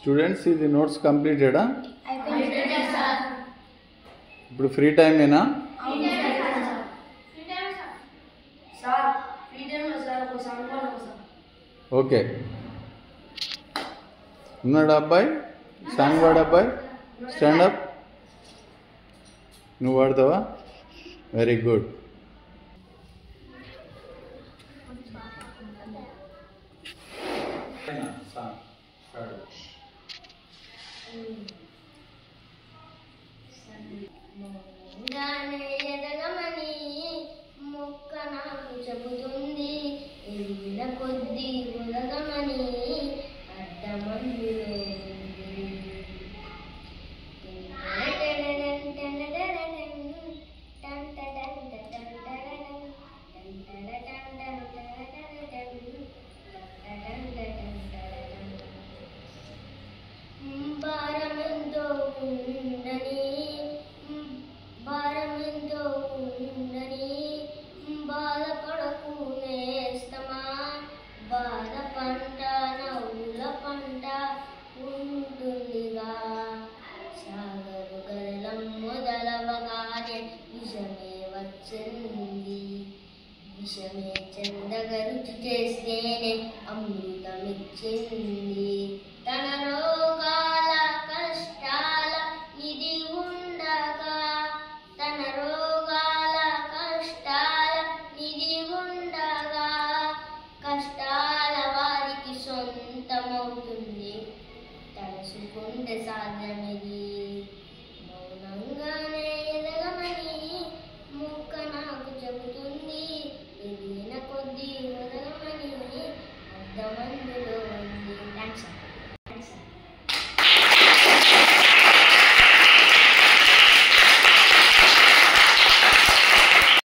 Students ఇది notes కంప్లీటెడా? ఇప్పుడు free టైమేనా? Okay, ఉన్నాడా అబ్బాయి? సాంగ్ వాడు అబ్బాయి, స్టాండప్. నువ్వు వాడతావా? Very good. ఎదగమని మొక్క నాకు చెబుతుంది, ఎదిగిన కొద్ది ఉదగమని అర్థమందులో భారమెంతో ఉందని బాధపడకు నేస్తమా, బాధ పంట నవ్వుల పంట ఉంటుందిగా. సాగరు గలం మొదలవగానే విషమే వచ్చింది, విషమే చందగా రుచి చేస్తేనే అమృతమిచ్చింది. తన రోగాల కష్టాల నిధి ఉండగా, తన రోగాల కష్టాల నిధి ఉండగా, కష్టాల వారికి సొంతమవుతుంది. తలుసుకుంటే సాధ్యం